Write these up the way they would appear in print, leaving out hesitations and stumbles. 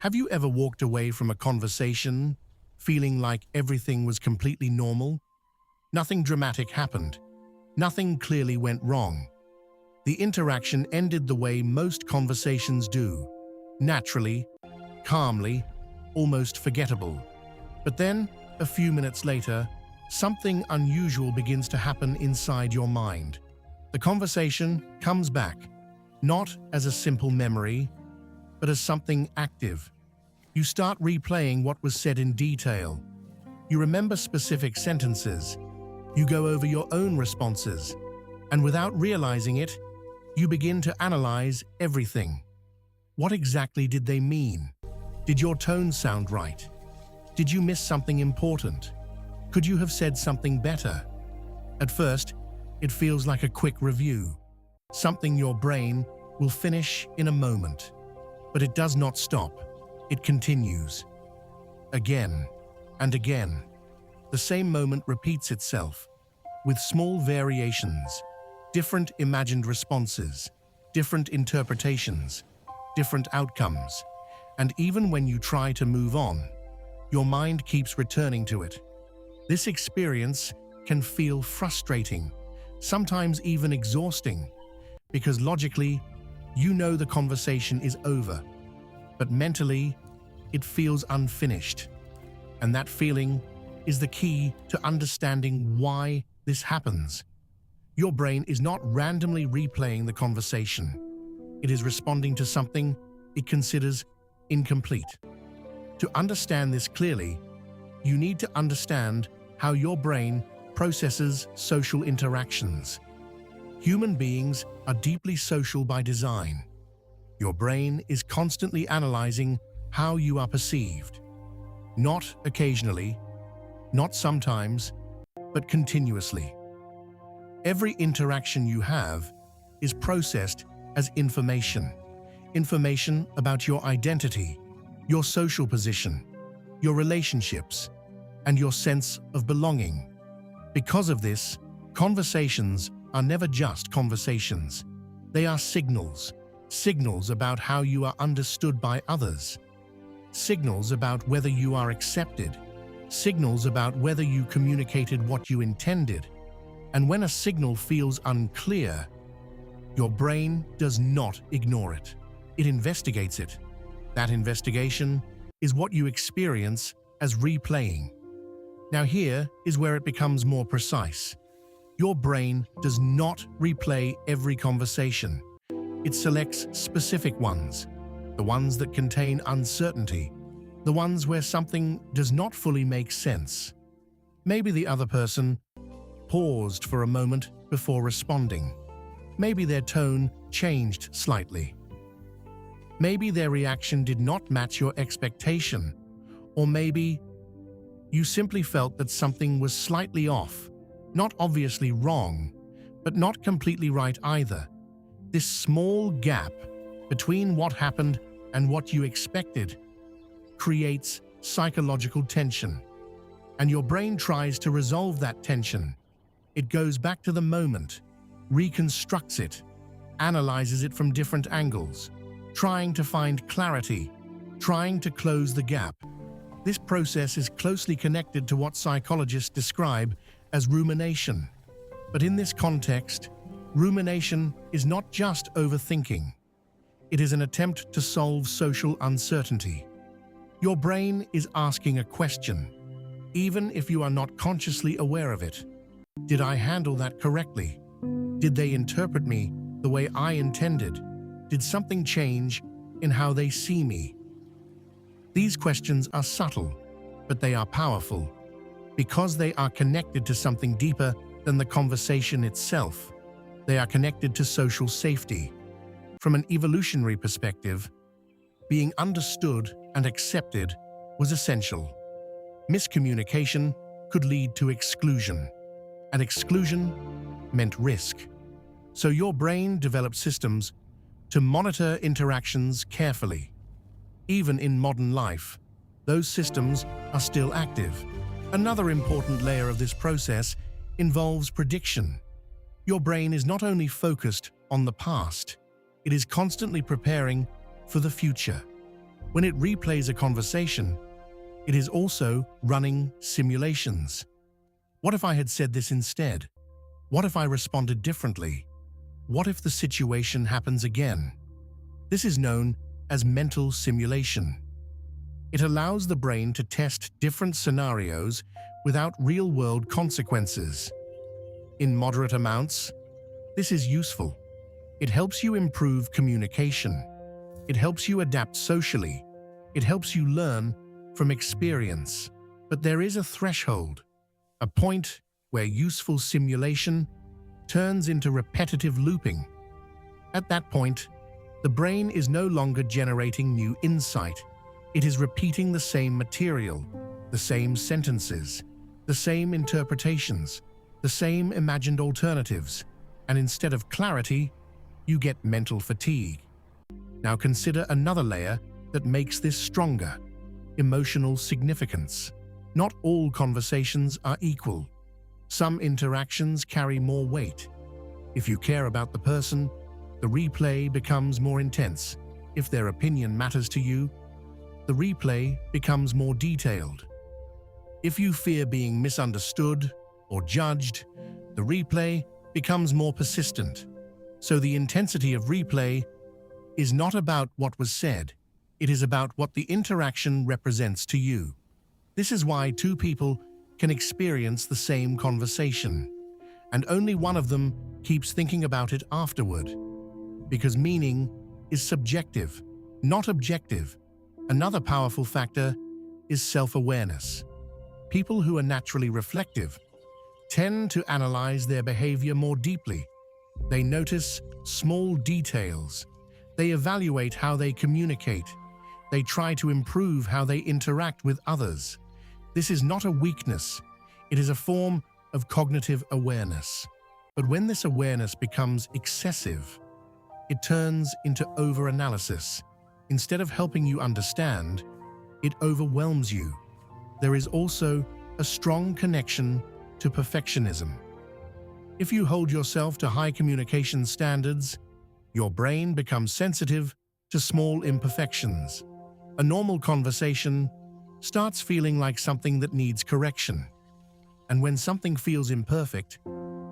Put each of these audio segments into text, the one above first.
Have you ever walked away from a conversation feeling like everything was completely normal? Nothing dramatic happened. Nothing clearly went wrong. The interaction ended the way most conversations do, naturally, calmly, almost forgettable. But then, a few minutes later, something unusual begins to happen inside your mind. The conversation comes back, not as a simple memory, but as something active. You start replaying what was said in detail. You remember specific sentences. You go over your own responses. And without realizing it, you begin to analyze everything. What exactly did they mean? Did your tone sound right? Did you miss something important? Could you have said something better? At first, it feels like a quick review, something your brain will finish in a moment. But it does not stop. It continues. Again and again. The same moment repeats itself, with small variations, different imagined responses, different interpretations, different outcomes. And even when you try to move on, your mind keeps returning to it. This experience can feel frustrating, sometimes even exhausting, because logically, you know the conversation is over, but mentally, it feels unfinished. And that feeling is the key to understanding why this happens. Your brain is not randomly replaying the conversation. It is responding to something it considers incomplete. To understand this clearly, you need to understand how your brain processes social interactions. Human beings are deeply social by design. Your brain is constantly analyzing how you are perceived. Not occasionally, not sometimes, but continuously. Every interaction you have is processed as information. Information about your identity, your social position, your relationships, and your sense of belonging. Because of this, conversations are never just conversations. They are signals. Signals about how you are understood by others. Signals about whether you are accepted. Signals about whether you communicated what you intended. And when a signal feels unclear, your brain does not ignore it. It investigates it. That investigation is what you experience as replaying. Now here is where it becomes more precise. Your brain does not replay every conversation. It selects specific ones, the ones that contain uncertainty, the ones where something does not fully make sense. Maybe the other person paused for a moment before responding. Maybe their tone changed slightly. Maybe their reaction did not match your expectation, or maybe you simply felt that something was slightly off, not obviously wrong, but not completely right either. This small gap between what happened and what you expected creates psychological tension, and your brain tries to resolve that tension. It goes back to the moment, reconstructs it, analyzes it from different angles, trying to find clarity, trying to close the gap. This process is closely connected to what psychologists describe as rumination. But in this context, rumination is not just overthinking. It is an attempt to solve social uncertainty. Your brain is asking a question, even if you are not consciously aware of it. Did I handle that correctly? Did they interpret me the way I intended? Did something change in how they see me? These questions are subtle, but they are powerful, because they are connected to something deeper than the conversation itself. They are connected to social safety. From an evolutionary perspective, being understood and accepted was essential. Miscommunication could lead to exclusion, and exclusion meant risk. So your brain developed systems to monitor interactions carefully. Even in modern life, those systems are still active. Another important layer of this process involves prediction. Your brain is not only focused on the past, it is constantly preparing for the future. When it replays a conversation, it is also running simulations. What if I had said this instead? What if I responded differently? What if the situation happens again? This is known as mental simulation. It allows the brain to test different scenarios without real-world consequences. In moderate amounts, this is useful. It helps you improve communication. It helps you adapt socially. It helps you learn from experience. But there is a threshold, a point where useful simulation turns into repetitive looping. At that point, the brain is no longer generating new insight. It is repeating the same material, the same sentences, the same interpretations, the same imagined alternatives, and instead of clarity, you get mental fatigue. Now consider another layer that makes this stronger: emotional significance. Not all conversations are equal. Some interactions carry more weight. If you care about the person, the replay becomes more intense. If their opinion matters to you, the replay becomes more detailed. If you fear being misunderstood or judged, the replay becomes more persistent. So the intensity of replay is not about what was said, it is about what the interaction represents to you. This is why two people can experience the same conversation, and only one of them keeps thinking about it afterward. Because meaning is subjective, not objective. Another powerful factor is self-awareness. People who are naturally reflective tend to analyze their behavior more deeply. They notice small details. They evaluate how they communicate. They try to improve how they interact with others. This is not a weakness. It is a form of cognitive awareness. But when this awareness becomes excessive, it turns into over-analysis. Instead of helping you understand, it overwhelms you. There is also a strong connection to perfectionism. If you hold yourself to high communication standards, your brain becomes sensitive to small imperfections. A normal conversation starts feeling like something that needs correction. And when something feels imperfect,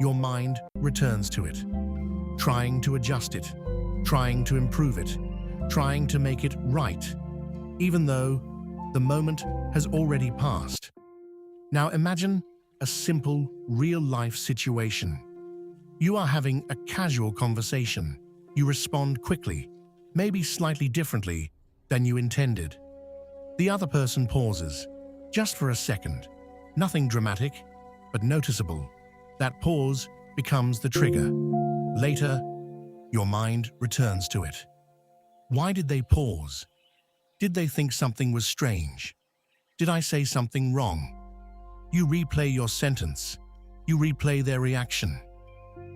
your mind returns to it, trying to adjust it, trying to improve it, trying to make it right, even though the moment has already passed. Now imagine a simple, real-life situation. You are having a casual conversation. You respond quickly, maybe slightly differently than you intended. The other person pauses, just for a second. Nothing dramatic, but noticeable. That pause becomes the trigger. Later, your mind returns to it. Why did they pause? Did they think something was strange? Did I say something wrong? You replay your sentence. You replay their reaction.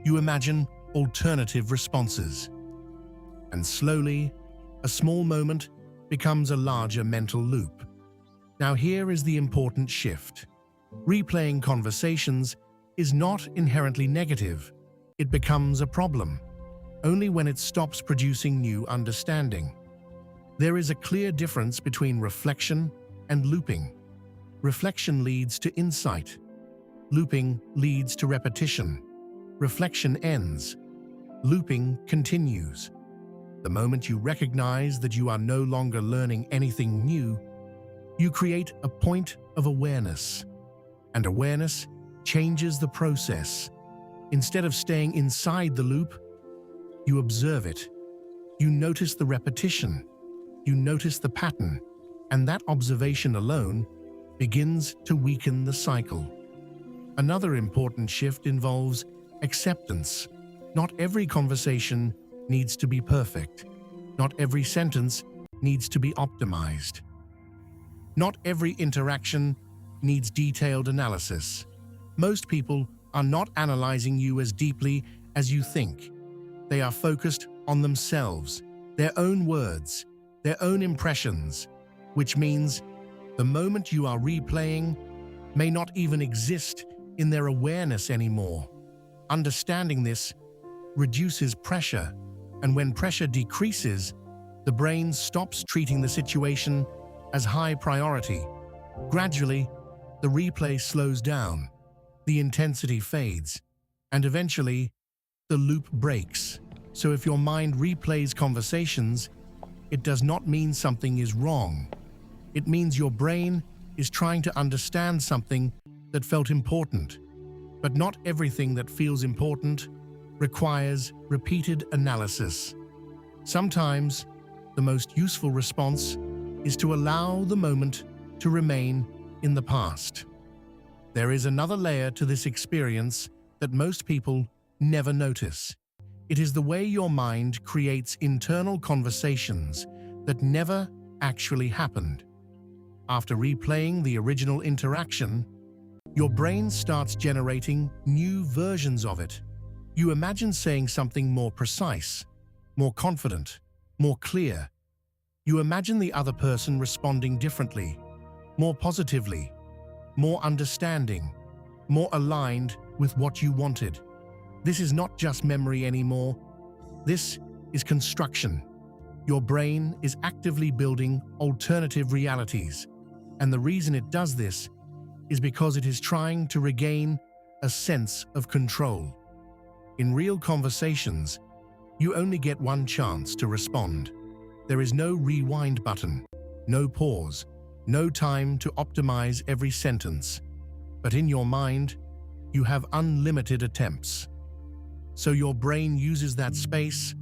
You imagine alternative responses. And slowly, a small moment becomes a larger mental loop. Now here is the important shift. Replaying conversations is not inherently negative. It becomes a problem only when it stops producing new understanding. There is a clear difference between reflection and looping. Reflection leads to insight. Looping leads to repetition. Reflection ends. Looping continues. The moment you recognize that you are no longer learning anything new, you create a point of awareness. And awareness changes the process. Instead of staying inside the loop, you observe it. You notice the repetition. You notice the pattern. And that observation alone begins to weaken the cycle. Another important shift involves acceptance. Not every conversation needs to be perfect. Not every sentence needs to be optimized. Not every interaction needs detailed analysis. Most people are not analyzing you as deeply as you think. They are focused on themselves, their own words, their own impressions, which means the moment you are replaying may not even exist in their awareness anymore. Understanding this reduces pressure, and when pressure decreases, The brain stops treating the situation as high priority. Gradually, the replay slows down, the intensity fades, and eventually, the loop breaks. So if your mind replays conversations, it does not mean something is wrong. It means your brain is trying to understand something that felt important. But not everything that feels important requires repeated analysis. Sometimes, the most useful response is to allow the moment to remain in the past. There is another layer to this experience that most people never notice. It is the way your mind creates internal conversations that never actually happened. After replaying the original interaction, your brain starts generating new versions of it. You imagine saying something more precise, more confident, more clear. You imagine the other person responding differently, more positively, more understanding, more aligned with what you wanted. This is not just memory anymore. This is construction. Your brain is actively building alternative realities. And the reason it does this is because it is trying to regain a sense of control. In real conversations, you only get one chance to respond. There is no rewind button, no pause, no time to optimize every sentence. But in your mind, you have unlimited attempts. So your brain uses that space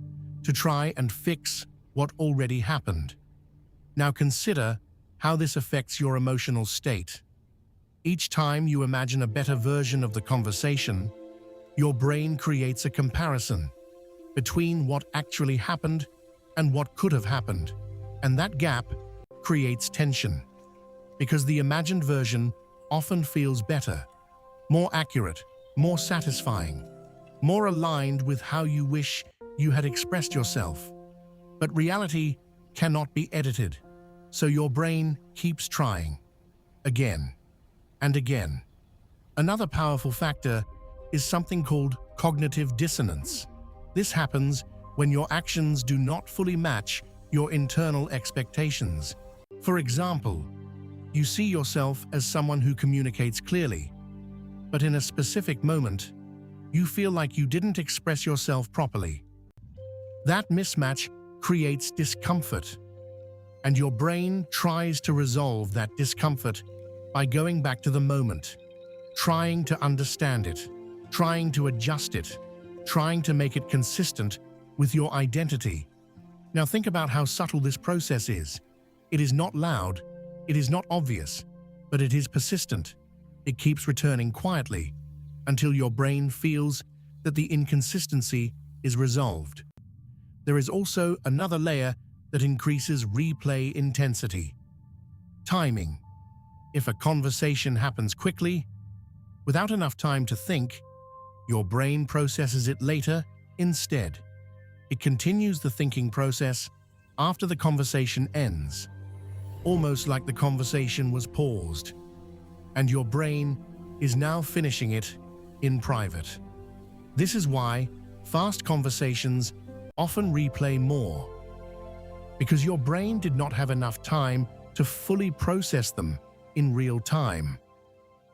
to try and fix what already happened. Now consider how this affects your emotional state. Each time you imagine a better version of the conversation, your brain creates a comparison between what actually happened and what could have happened. And that gap creates tension, because the imagined version often feels better, more accurate, more satisfying, more aligned with how you wish you had expressed yourself. But reality cannot be edited, so your brain keeps trying, again and again. Another powerful factor is something called cognitive dissonance. This happens when your actions do not fully match your internal expectations. For example, you see yourself as someone who communicates clearly, but in a specific moment, you feel like you didn't express yourself properly. That mismatch creates discomfort, and your brain tries to resolve that discomfort by going back to the moment, trying to understand it, trying to adjust it, trying to make it consistent with your identity. Now think about how subtle this process is. It is not loud, it is not obvious, but it is persistent. It keeps returning quietly until your brain feels that the inconsistency is resolved. There is also another layer that increases replay intensity. Timing. If a conversation happens quickly, without enough time to think, your brain processes it later instead. It continues the thinking process after the conversation ends, almost like the conversation was paused, and your brain is now finishing it in private. This is why fast conversations often replay more, because your brain did not have enough time to fully process them in real time.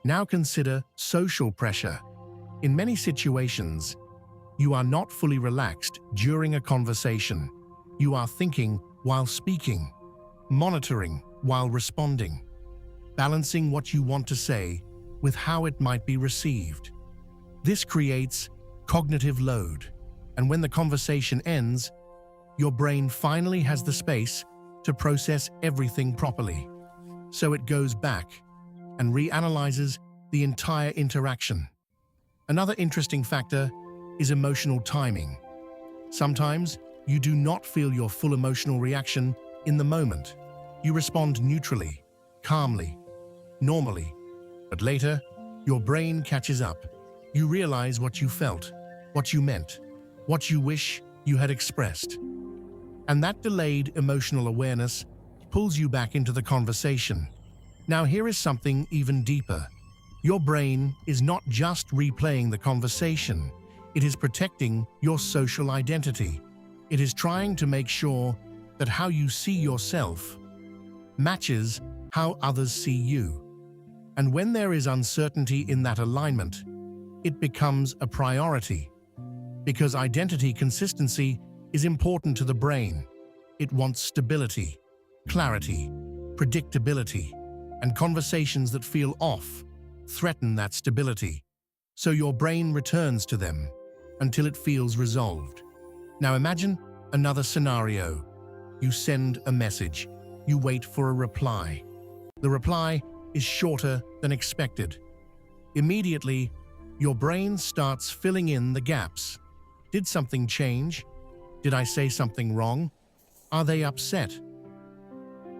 Now consider social pressure. In many situations, you are not fully relaxed during a conversation. You are thinking while speaking, monitoring while responding, balancing what you want to say with how it might be received. This creates cognitive load, and when the conversation ends, your brain finally has the space to process everything properly. So it goes back and reanalyzes the entire interaction. Another interesting factor is emotional timing. Sometimes you do not feel your full emotional reaction in the moment. You respond neutrally, calmly, normally, but later, your brain catches up. You realize what you felt, what you meant, what you wish you had expressed. And that delayed emotional awareness pulls you back into the conversation. Now here is something even deeper. Your brain is not just replaying the conversation, it is protecting your social identity. It is trying to make sure that how you see yourself matches how others see you. And when there is uncertainty in that alignment, it becomes a priority. Because identity consistency is important to the brain. It wants stability, clarity, predictability, and conversations that feel off threaten that stability. So your brain returns to them until it feels resolved. Now imagine another scenario. You send a message. You wait for a reply. The reply is shorter than expected. Immediately, your brain starts filling in the gaps. Did something change? Did I say something wrong? Are they upset?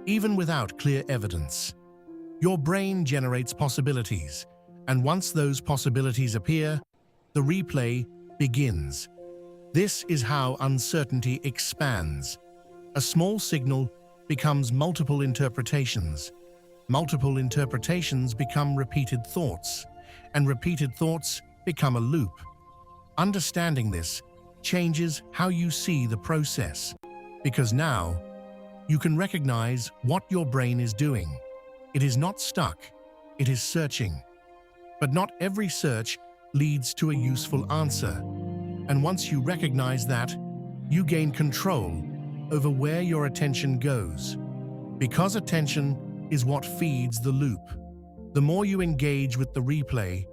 Even without clear evidence, your brain generates possibilities, and once those possibilities appear, the replay begins. This is how uncertainty expands. A small signal becomes multiple interpretations. Multiple interpretations become repeated thoughts, and repeated thoughts become a loop. Understanding this changes how you see the process, because now you can recognize what your brain is doing. It is not stuck, it is searching. But not every search leads to a useful answer. And once you recognize that, you gain control over where your attention goes. Because attention is what feeds the loop. The more you engage with the replay,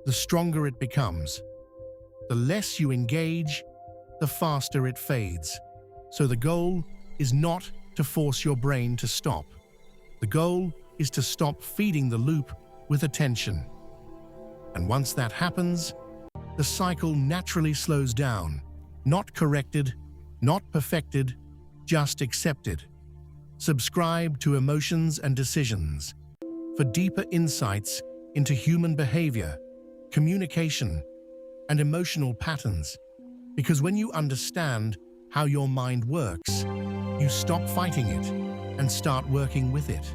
the stronger it becomes. The less you engage, the faster it fades. So the goal is not to force your brain to stop. The goal is to stop feeding the loop with attention. And once that happens, the cycle naturally slows down, not corrected, not perfected, just accepted. Subscribe to Emotions and Decisions for deeper insights into human behavior, communication, and emotional patterns. Because when you understand how your mind works, you stop fighting it and start working with it.